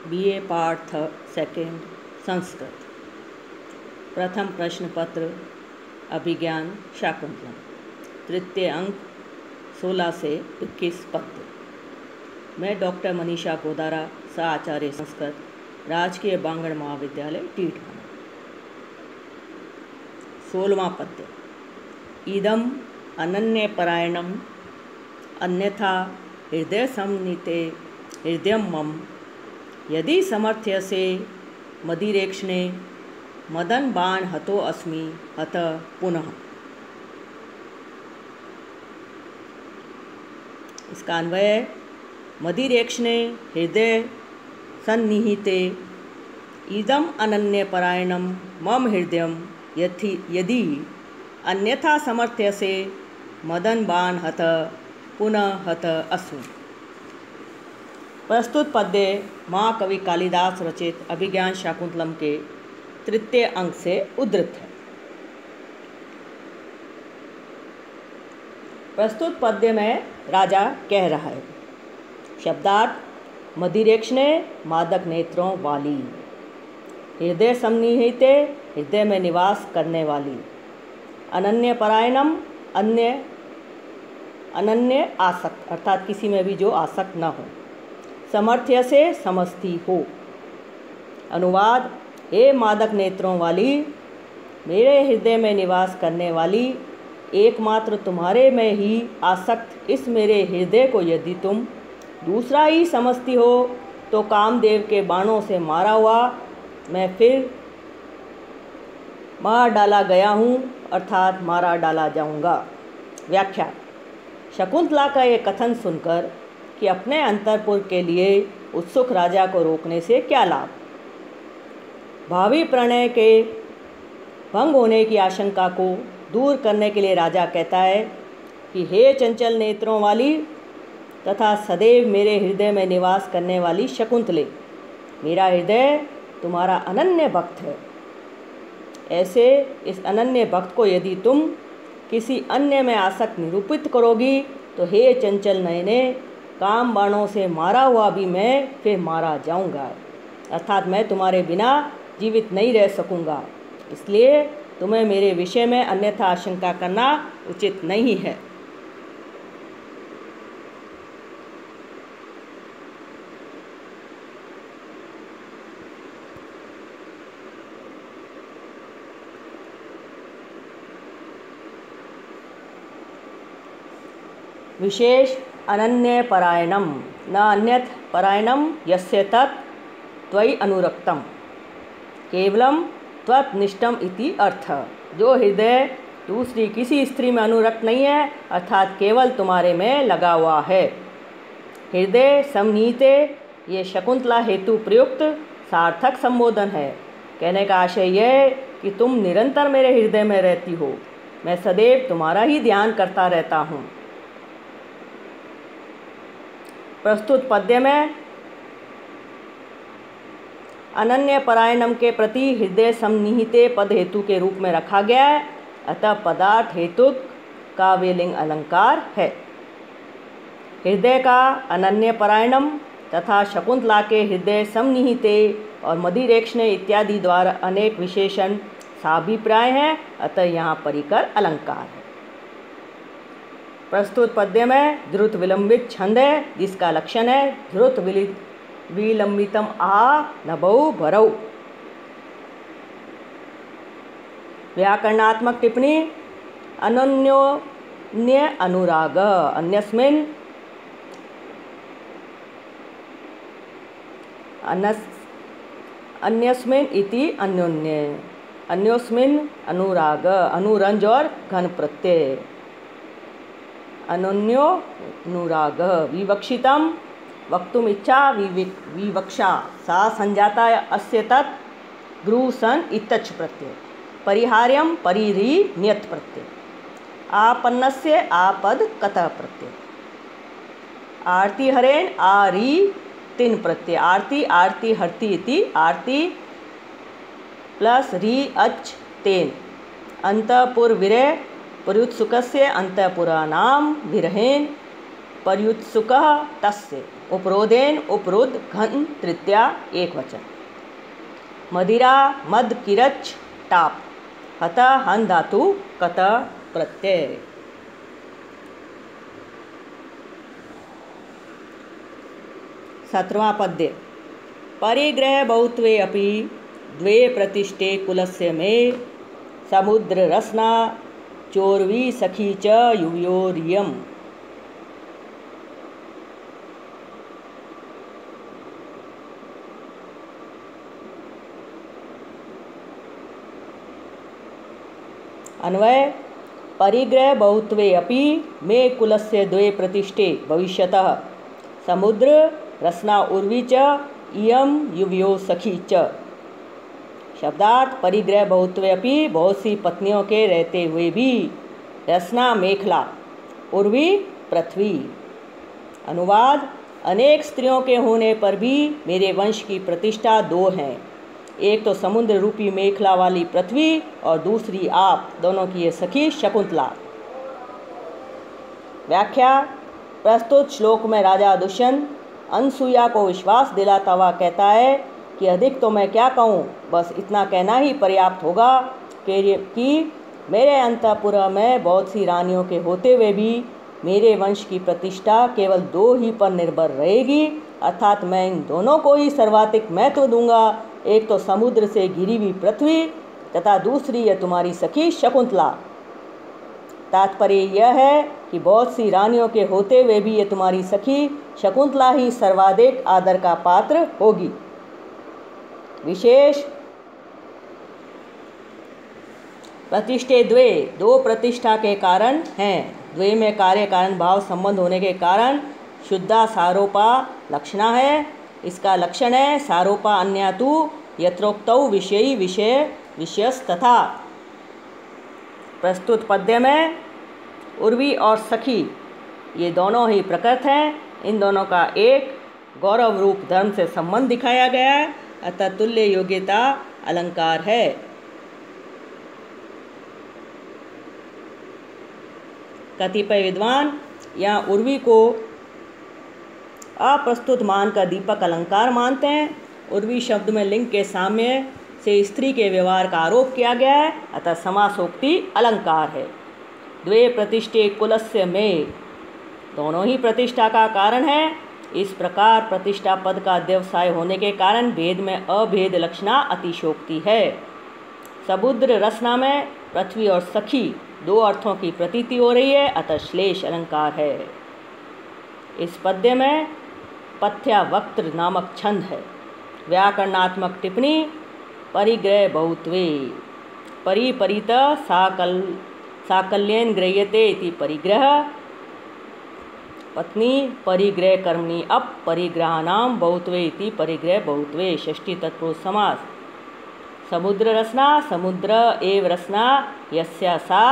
BA part second Sanskrit. प्रथम प्रश्न पत्र अभिज्ञान शाकुंतलम। तृतीय अंक 16 से 21 पद्य। मैं डॉक्टर मनीषा गोदारा, सह आचार्य संस्कृत, राजकीय बांगड़ महाविद्यालय टीटवाना। 16वां पद्य। इदम अनन्य परायणम अन्यथा हृदय समनीते हृदयम मम यदि समर्थ्यसे मदिरेक्षणे मदन बाण हतो अस्मि हत पुनः। इसका अन्वय मदिरेक्षणे हृदय सन्निहिते इदम अनन्य परायणम मम हृदयम यदि अन्यथा समर्थ्यसे मदन बाण हत पुनः हत अस्मि। प्रस्तुत पद्य महाकवि कालिदास रचित अभिज्ञान शाकुंतलम के तृतीय अंक से उद्धृत है। प्रस्तुत पद्य में राजा कह रहा है, शब्दार्थ मदिरेक्षणे मादक नेत्रों वाली, हृदय समनिहिते हृदय में निवास करने वाली, अनन्य परायणम अनन्य आसक्त अर्थात किसी में भी जो आसक्त न हो, समर्थ्य से समझती हो। अनुवाद, हे मादक नेत्रों वाली, मेरे हृदय में निवास करने वाली, एकमात्र तुम्हारे में ही आसक्त इस मेरे हृदय को यदि तुम दूसरा ही समझती हो तो कामदेव के बाणों से मारा हुआ मैं फिर मार डाला गया हूँ अर्थात मारा डाला जाऊँगा। व्याख्या। शकुंतला का ये कथन सुनकर कि अपने अंतरपुर के लिए उत्सुक राजा को रोकने से क्या लाभ, भावी प्रणय के भंग होने की आशंका को दूर करने के लिए राजा कहता है कि हे चंचल नेत्रों वाली तथा सदैव मेरे हृदय में निवास करने वाली शकुंतले, मेरा हृदय तुम्हारा अनन्य भक्त है। ऐसे इस अनन्य भक्त को यदि तुम किसी अन्य में आसक्त निरूपित करोगी तो हे चंचल नयने, काम बाणों से मारा हुआ भी मैं फिर मारा जाऊंगा अर्थात मैं तुम्हारे बिना जीवित नहीं रह सकूंगा। इसलिए तुम्हें मेरे विषय में अन्यथा आशंका करना उचित नहीं है। विशेष अनन्य परायणम न अन्यथ परायणम यस्य तत् त्वयि अनुरक्तम केवलम त्वत्निष्ठम इति अर्थ। जो हृदय दूसरी किसी स्त्री में अनुरक्त नहीं है अर्थात केवल तुम्हारे में लगा हुआ है। हृदय समनीते ये शकुंतला हेतु प्रयुक्त सार्थक संबोधन है। कहने का आशय यह है कि तुम निरंतर मेरे हृदय में रहती हो, मैं सदैव तुम्हारा ही ध्यान करता रहता हूँ। प्रस्तुत पद्य में अनन्य परायणम के प्रति हृदय समनिहिते पद हेतु के रूप में रखा गया है, अतः पदार्थ हेतु काव्यलिंग अलंकार है। हृदय का अनन्य परायणम तथा शकुंतला के हृदय समनिहिते और मदिरेक्षणे इत्यादि द्वारा अनेक विशेषण साभिप्राय हैं, अतः यहाँ परिकर अलंकार है। प्रस्तुत पद्य में द्रुत विलंबित छंद है, जिसका लक्षण है द्रुत विलंबितम आ नभौ भरौ। व्याकरणात्मक टिप्पणी। अन्योन्य अनुराग अन्यस्मिन् इति अन्योन्य, अन्योस्मिन् अनुराग अनुरंज और घन प्रत्यय, अनन्यो अनुराग विवक्षितम वक्तुम इच्छा विवक्षा सा संजाता अस्य तत् ब्रूसन इतच प्रत्यय, परिहार्यम परिरी नियत प्रत्यय, आपन्नस्य आपद कतः प्रत्यय, आरती हरेण आरी तिन प्रत्यय, आरती आरती हरती इति आरती प्लस री अच तेन, अंतपुर विरह प्रयुत्सुकस्य अंतपुराणाम विरहेन पर्युत्सुकः तस्य। उपरोधेन उपरुद्ध घन तृतीया एकवचन। मदिरा मद किरच टाप। हतः हन धातु कत प्रत्यय। 17वां पद्य। परिग्रह बहुत्वे अपि द्वे प्रतिष्ठे कुलस्य मे। समुद्र रसना चोर्वी सखी च युवयोरियम्। अन्वय। परिग्रह बहुत्वे अपि मे कुलस्य द्वे प्रतिष्ठे भविष्यतः। समुद्र रसना उर्वी च इयं युवयो सखी च। शब्दार्थ। परिग्रह बहुत्वे अपि बहुत सी पत्नियों के रहते हुए भी। रसना मेखला, उर्वी पृथ्वी। अनुवाद। अनेक स्त्रियों के होने पर भी मेरे वंश की प्रतिष्ठा दो हैं। एक तो समुद्र रूपी मेखला वाली पृथ्वी और दूसरी आप दोनों की ये सखी शकुंतला। व्याख्या। प्रस्तुत श्लोक में राजा दुष्यंत अनसुईया को विश्वास दिलाता हुआ कहता है कि अधिक तो मैं क्या कहूँ, बस इतना कहना ही पर्याप्त होगा कि मेरे अंतःपुर में बहुत सी रानियों के होते हुए भी मेरे वंश की प्रतिष्ठा केवल दो ही पर निर्भर रहेगी, अर्थात मैं इन दोनों को ही सर्वाधिक महत्व दूंगा। एक तो समुद्र से घिरी हुई पृथ्वी तथा दूसरी है तुम्हारी सखी शकुंतला। तात्पर्य यह है कि बहुत सी रानियों के होते हुए भी ये तुम्हारी सखी शकुंतला ही सर्वाधिक आदर का पात्र होगी। विशेष। प्रतिष्ठे द्वे, दो प्रतिष्ठा के कारण हैं। द्वे में कार्य कारण भाव संबंध होने के कारण शुद्धा सारोपा लक्षणा है। इसका लक्षण है सारोपा अन्यातु यत्रोक्तौ विषयी विषय विषयस तथा। प्रस्तुत पद्य में उर्वी और सखी ये दोनों ही प्रकृत हैं। इन दोनों का एक गौरव रूप धर्म से संबंध दिखाया गया है, अतः तुल्य योग्यता अलंकार है। कतिपय विद्वान यहाँ उर्वी को अप्रस्तुत मान का दीपक अलंकार मानते हैं। उर्वी शब्द में लिंग के साम्य से स्त्री के व्यवहार का आरोप किया गया है, अतः समासोक्ति अलंकार है। द्वे प्रतिष्ठे कुलस्य में, दोनों ही प्रतिष्ठा का कारण है। इस प्रकार प्रतिष्ठा पद का व्यवसाय होने के कारण भेद में अभेद लक्षणा अतिशोक्ति है। समुद्र रसना में पृथ्वी और सखी दो अर्थों की प्रतीति हो रही है, अतः श्लेष अलंकार है। इस पद्य में पथ्या वक्त्र नामक छंद है। व्याकरणात्मक टिप्पणी। परिग्रह बहुत्वे। परि परित साकल्येन गृह्यते इति परिग्रह। पत्नी परिग्रह कर्मणि अप परिग्रहाणाम बहुत्वे इति परिग्रह बहुत्वे। षष्ठी तत्पुरुष समास। समुद्र रसना, समुद्र एव रसना यस्या सा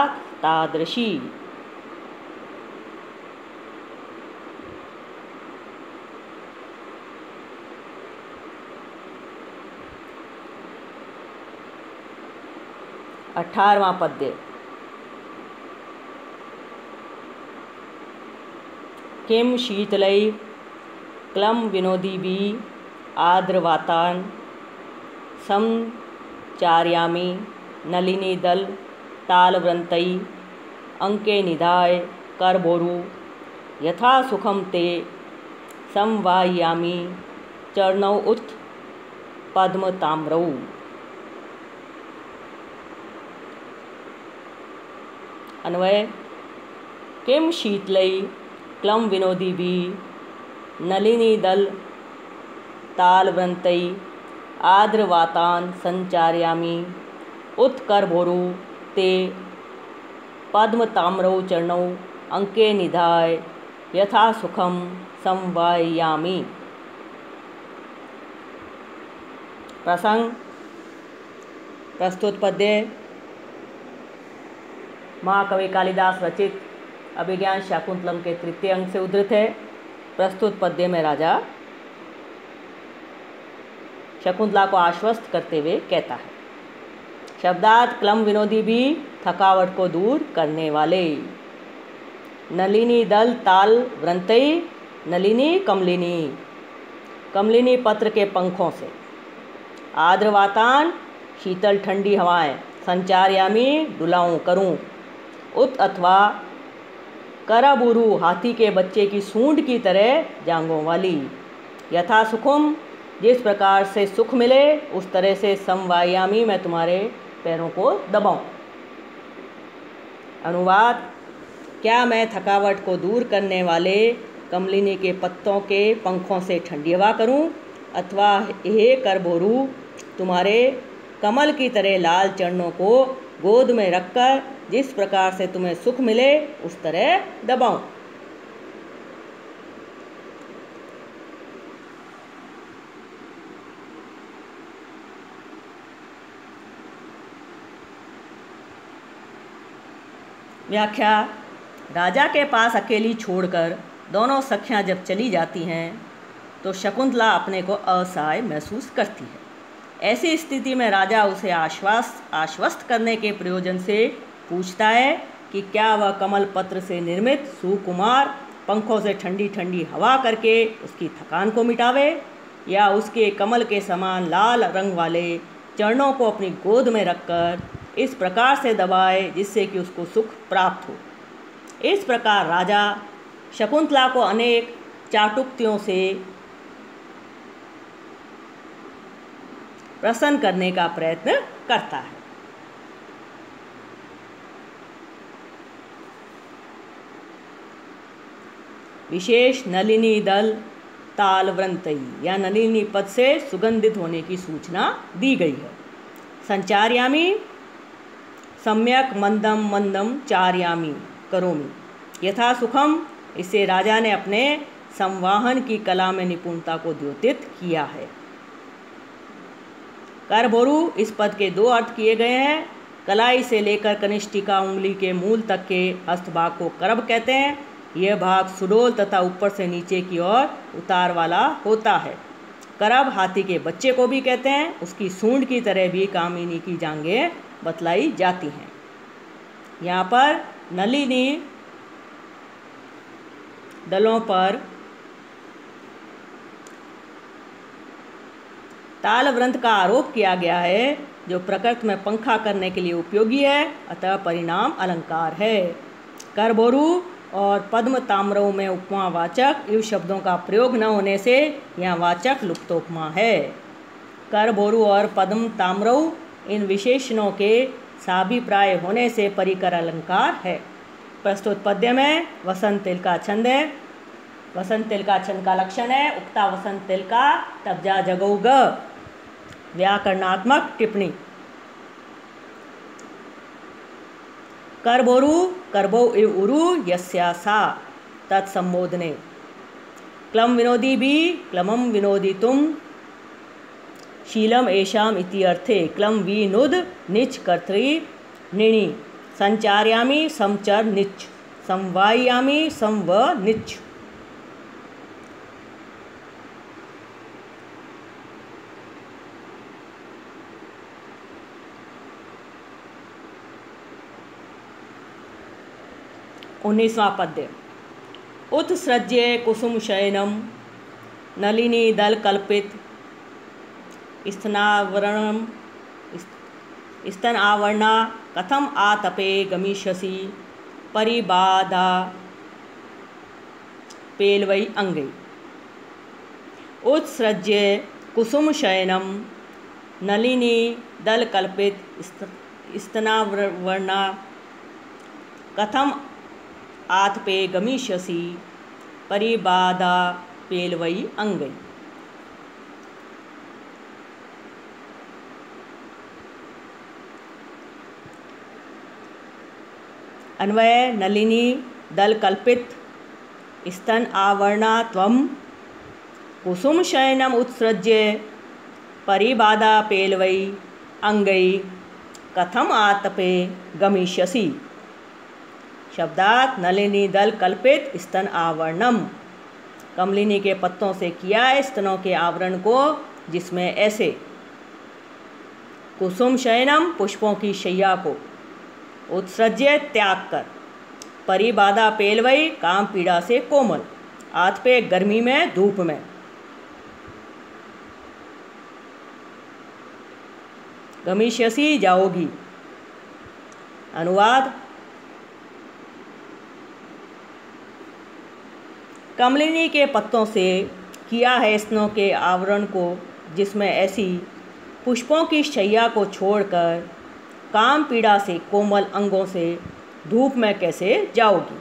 तादृशी। अठारहवां पद्य। किम शीतलै क्लं विनोदिभिः आर्द्रवातान् संचारयामि नलिनीदल तालवृन्तैः अंके निधाय करभोरु यथा सुखम ते संवाहयामि चरणौ उत पद्मताम्रौ। अन्वय। किम शीतलै क्लं विनोदिभिः नलिनीदल तालवृन्तैः आर्द्रवातान् संचारयामि उत्करभोरु ते पद्मताम्रौ चरणौ अंके निधाय यथा सुखम संवाहयामि। प्रसंग। प्रस्तुत पद्य महाकवि कालिदास रचित अभिज्ञान शाकुंतलम के तृतीय अंग से उद्धृत है। प्रस्तुत पद्य में राजा शकुंतला को आश्वस्त करते हुए कहता है। शब्दार्थ। क्लम विनोदी भी थकावट को दूर करने वाले। नलिनी दल ताल वृंतई, नलिनी कमलिनी, कमलिनी पत्र के पंखों से। आर्द्रवातान, शीतल ठंडी हवाएं। संचारयामी, डुलाऊं करूं। उत अथवा करबुरु, हाथी के बच्चे की सूंड की तरह जांघों वाली। यथा सुखम, जिस प्रकार से सुख मिले उस तरह से। समवायामी, मैं तुम्हारे पैरों को दबाऊं। अनुवाद: क्या मैं थकावट को दूर करने वाले कमलिनी के पत्तों के पंखों से ठंडी हवा करूं, अथवा हे करबोरू, तुम्हारे कमल की तरह लाल चरणों को गोद में रखकर जिस प्रकार से तुम्हें सुख मिले उस तरह दबाऊं। व्याख्या: राजा के पास अकेली छोड़कर दोनों सखियां जब चली जाती हैं तो शकुंतला अपने को असहाय महसूस करती है। ऐसी स्थिति में राजा उसे आश्वस्त करने के प्रयोजन से पूछता है कि क्या वह कमल पत्र से निर्मित सुकुमार पंखों से ठंडी ठंडी हवा करके उसकी थकान को मिटावे, या उसके कमल के समान लाल रंग वाले चरणों को अपनी गोद में रखकर इस प्रकार से दबाए जिससे कि उसको सुख प्राप्त हो। इस प्रकार राजा शकुंतला को अनेक चाटुक्तियों से प्रसन्न करने का प्रयत्न करता है। विशेष नलिनी दल ताल वृंतई, या नलिनी पद से सुगंधित होने की सूचना दी गई है। संचारयामी, सम्यक मंदम मंदम चार्यामी करोमि। यथा सुखम, इससे राजा ने अपने संवाहन की कला में निपुणता को द्योतित किया है। करबोरु, इस पद के दो अर्थ किए गए हैं। कलाई से लेकर कनिष्ठिका उंगली के मूल तक के हस्तभाग को करब कहते हैं। यह भाग सुडोल तथा ऊपर से नीचे की ओर उतार वाला होता है। करब हाथी के बच्चे को भी कहते हैं। उसकी सूंड की तरह भी कामिनी की जांघें बतलाई जाती हैं। यहाँ पर नलिनी दलों पर तालव्रंत का आरोप किया गया है, जो प्रकृति में पंखा करने के लिए उपयोगी है, अतः परिणाम अलंकार है। करबोरु और पद्म ताम्रऊ में उपमावाचक इव शब्दों का प्रयोग न होने से यह वाचक लुप्तोपमा है। करबोरु और पद्म ताम्रऊ इन विशेषणों के साभिप्राय होने से परिकर अलंकार है। प्रस्तुत पद्य में वसंत तिल का छंद है। वसंत तिल का छंद का लक्षण है उक्ता वसंत तिल का तब जा जगौ ग। व्याकरणात्मक टिप्पणी। करबोरु करबो इव उरु यस्या सा तत्संबोधने। क्लम विनोदी भी क्लमम विनोदी तुम शीलम एशाम इति अर्थे। क्लम विनुद निच कर्तृ निणि। संचार्यामी समचर निच। संवायामी संव निच। उन्नीसवां पद्य। उत्सृज्य कुसुम शयनम नलिनी दल कल्पित स्तनावरणम स्तन आवरणा कथम आतपे गमिष्यसि परिबाधा पेलवई अंगे। उत्सृज्य कुसुम शयनम नलिनी दल कल्पित स्तनावरणा कथम आतपे गमिष्यसि परिबाधा पेलवई अंगै। अन्वय: नलिनी दल कल्पित स्तन आवरणा त्वं कुसुम शयनम उत्सृज्य परिबाधा पेलवई अंगै कथम आतपे गमिष्यसि। शब्दार्थ: नलिनी दल कल्पित स्तन आवरणम, कमलिनी के पत्तों से किया है स्तनों के आवरण को, जिसमें ऐसे कुसुम शयनम पुष्पों की शैया को, उत्सृज्य त्याग कर, परिबाधा पेलवई काम पीड़ा से कोमल। आत पे गर्मी में धूप में। गमिष्यसि जाओगी। अनुवाद। कमलिनी के पत्तों से किया है स्नो के आवरण को, जिसमें ऐसी पुष्पों की शैया को छोड़कर काम पीड़ा से कोमल अंगों से धूप में कैसे जाओगी।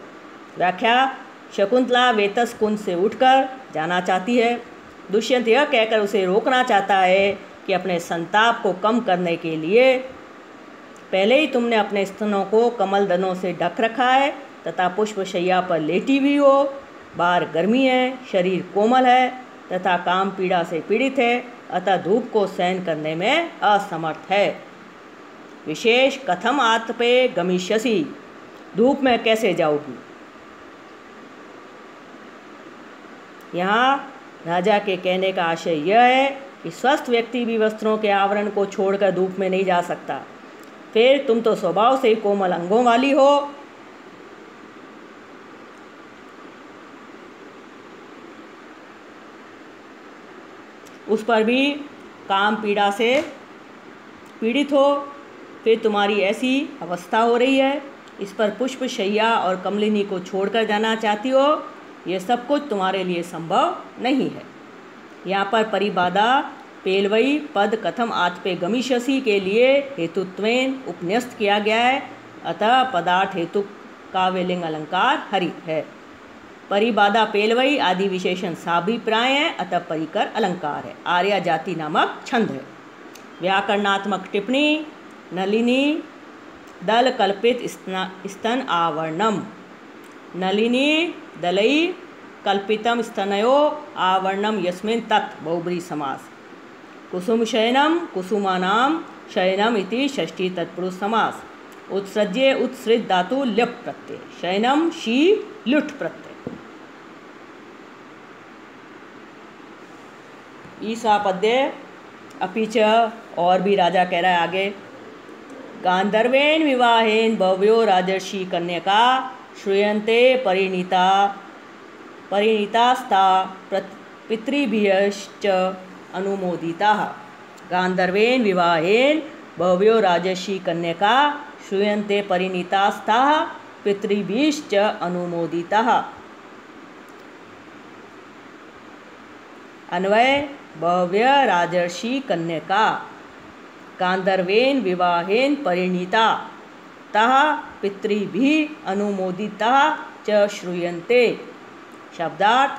व्याख्या। शकुंतला वेतस कुंज से उठकर जाना चाहती है। दुष्यंत यह कहकर उसे रोकना चाहता है कि अपने संताप को कम करने के लिए पहले ही तुमने अपने स्तनों को कमलदनों से ढक रखा है तथा पुष्पशैया पर लेटी हुई हो। बाहर गर्मी है, शरीर कोमल है तथा काम पीड़ा से पीड़ित है, अतः धूप को सहन करने में असमर्थ है। विशेष कथम आतपे गमिष्यसि, धूप में कैसे जाओगी। यहाँ राजा के कहने का आशय यह है कि स्वस्थ व्यक्ति भी वस्त्रों के आवरण को छोड़कर धूप में नहीं जा सकता। फिर तुम तो स्वभाव से कोमल अंगों वाली हो। उस पर भी काम पीड़ा से पीड़ित हो, फिर तुम्हारी ऐसी अवस्था हो रही है। इस पर पुष्प शैया और कमलिनी को छोड़कर जाना चाहती हो। यह सब कुछ तुम्हारे लिए संभव नहीं है। यहाँ पर परिबाधा पेलवई पद कथम आतपे गमिष्यसि के लिए हेतुत्वेन उपन्यस्त किया गया है, अतः पदार्थ हेतु काव्यलिंग अलंकार हरित है। परिबाधा पेलवई आदि विशेषण साभिप्राय है, अतः परिकर अलंकार है। आर्या जाति नामक छंद है। व्याकरणात्मक टिप्पणी। नलिनी दल कल्पित स्तन आवरणम। नलिनी दलई कल्पितम स्तनयो आवरणम यस्मिन् तत् बहुब्री समास। कुसुम शयनम कुसुमानाम शयनम इति षष्ठी तत्पुरुष समास। उत्सृज्ये उत्सृज धातु ल्यप प्रत्यय। शयनम शी लुट प्रत्यय। ईसा पद्य। अपि च और भी राजा कह रहा है आगे। गांधर्वेन विवाहेन भव्यो राजर्षि कन्यका श्रूयन्ते परिणीतास्ता पितृभ्यश्च अनुमोदिताः। गांधर्वेन विवाहेन भव्यो राजर्षि कन्यका श्रूयन्ते परिणीतास्ता पितृभ्यश्च अनुमोदिताः। अन्वय। भव्य राजर्षि कन्यका गांधर्वेन विवाहेन परिणीता तः पितृभिः अनुमोदिता च श्रूयन्ते। शब्दार्थ।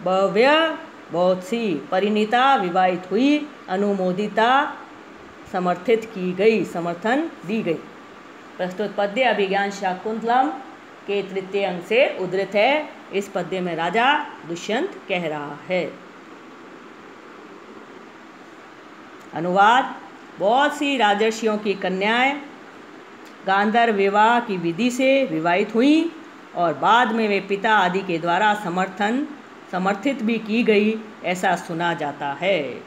भव्य बहुत सी, परिणीता विवाहित हुई, अनुमोदिता समर्थित की गई, समर्थन दी गई। प्रस्तुत पद्य अभिज्ञान शाकुंतलम के तृतीय अंग से उद्धृत है। इस पद्य में राजा दुष्यंत कह रहा है। अनुवाद। बहुत सी राजर्षियों की कन्याएं गांधर्व विवाह की विधि से विवाहित हुई और बाद में वे पिता आदि के द्वारा समर्थित भी की गई, ऐसा सुना जाता है।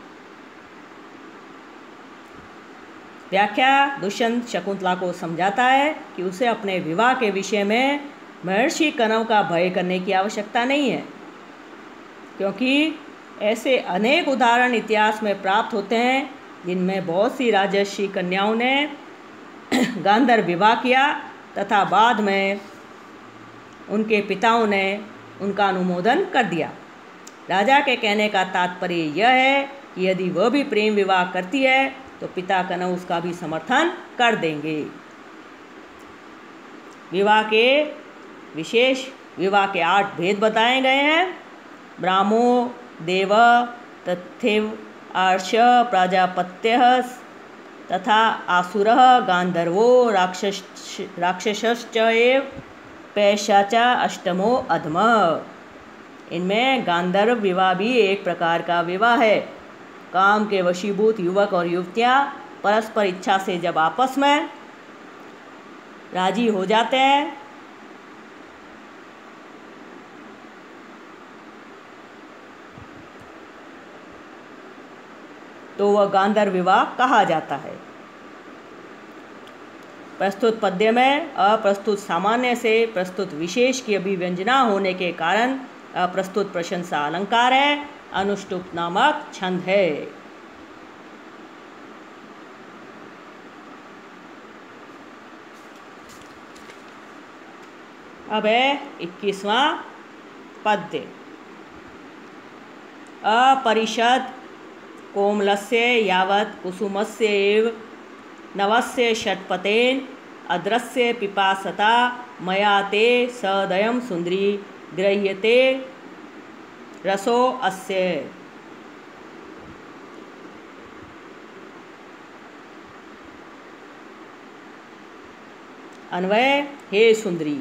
व्याख्या। दुष्यंत शकुंतला को समझाता है कि उसे अपने विवाह के विषय में महर्षि कणव का भय करने की आवश्यकता नहीं है, क्योंकि ऐसे अनेक उदाहरण इतिहास में प्राप्त होते हैं जिनमें बहुत सी राजर्षि कन्याओं ने गांधर्व विवाह किया तथा बाद में उनके पिताओं ने उनका अनुमोदन कर दिया। राजा के कहने का तात्पर्य यह है कि यदि वह भी प्रेम विवाह करती है तो पिता कणव उसका भी समर्थन कर देंगे। विवाह के 8 भेद बताए गए हैं। ब्राह्मो देव तथैव आर्ष प्राजापत्यः तथा आसुरः गांधर्वो राक्षसश्च एव पैशाचा अष्टमो अधम। इनमें गांधर्व विवाह भी एक प्रकार का विवाह है। काम के वशीभूत युवक और युवतियाँ परस्पर इच्छा से जब आपस में राजी हो जाते हैं तो वह गांधर्व विवाह कहा जाता है। प्रस्तुत पद्य में अप्रस्तुत सामान्य से प्रस्तुत विशेष की अभिव्यंजना होने के कारण अप्रस्तुत प्रशंसा अलंकार है, अनुष्टुप नामक छंद है। अब है 21वां पद्य। अपरिषद कोमलस्य यावत् कुसुमस्य एव नवस्य षट्पतेन अद्रस्य पिपासता मया ते सदयं सुंदरी गृह्यते रसो अस्य। अन्वय, हे सुंदरी,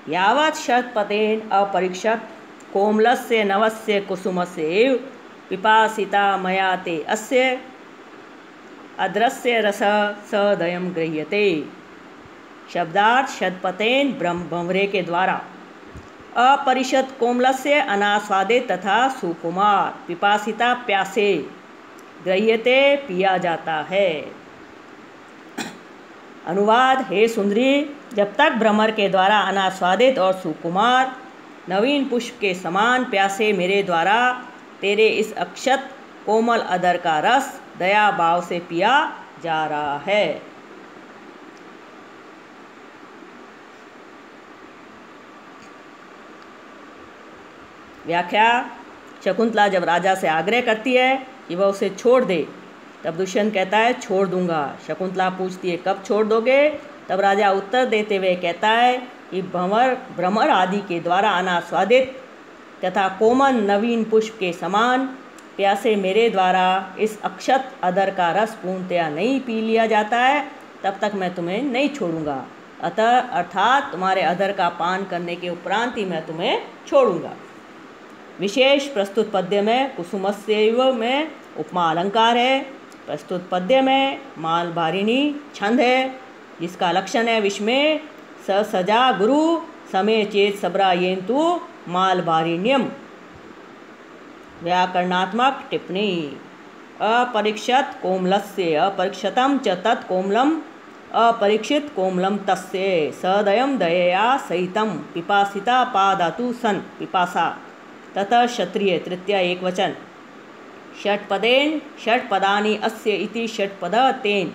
यावत् षट्पतेन अपरिषद कोमलस्य नवस्य कुसुमस्य एव पिपासिता मया ते अस्य अद्रस्य रस सदयं गृह्यते। शब्दार्थ, षट्पतेन भंवरे के द्वारा अपरिषद कोमलस्य अनास्वादित तथा सुकुमार, पिपासिता प्यासे, गृह्यते पिया जाता है। अनुवाद, हे सुंदरी, जब तक भ्रमर के द्वारा अनास्वादित और सुकुमार नवीन पुष्प के समान प्यासे मेरे द्वारा तेरे इस अक्षत कोमल अदर का रस दया भाव से पिया जा रहा है। व्याख्या। शकुंतला जब राजा से आग्रह करती है कि वह उसे छोड़ दे, तब दुष्यंत कहता है छोड़ दूंगा। शकुंतला पूछती है कब छोड़ दोगे? तब राजा उत्तर देते हुए कहता है कि भ्रमर आदि के द्वारा अनास्वादित तथा कोमल नवीन पुष्प के समान प्यासे मेरे द्वारा इस अक्षत अदर का रस पूर्णतया नहीं पी लिया जाता है, तब तक मैं तुम्हें नहीं छोड़ूंगा। अर्थात तुम्हारे अदर का पान करने के उपरांत ही मैं तुम्हें छोड़ूंगा। विशेष प्रस्तुत पद्य में कुसुमस्यैव में उपमा अलंकार है। प्रस्तुत पद्य में मालभारिणी छंद है, जिसका लक्षण है विष में स सजा गुरु समय चेत सबरा येन्तु मालभारिण्यम। व्याकरणात्मक टिप्पणी। अपरीक्षत कोमलस्य अपरीक्षतम च तत् कोमलम अपरीक्षित कोमलम तस्य सदयम दयया सहितम पिपासिता पादातु सन पिपासा ततः क्षत्रिय तृतीया एकवचन। षट्पदेन षट्पदानि अस्य इति षट्पद तेन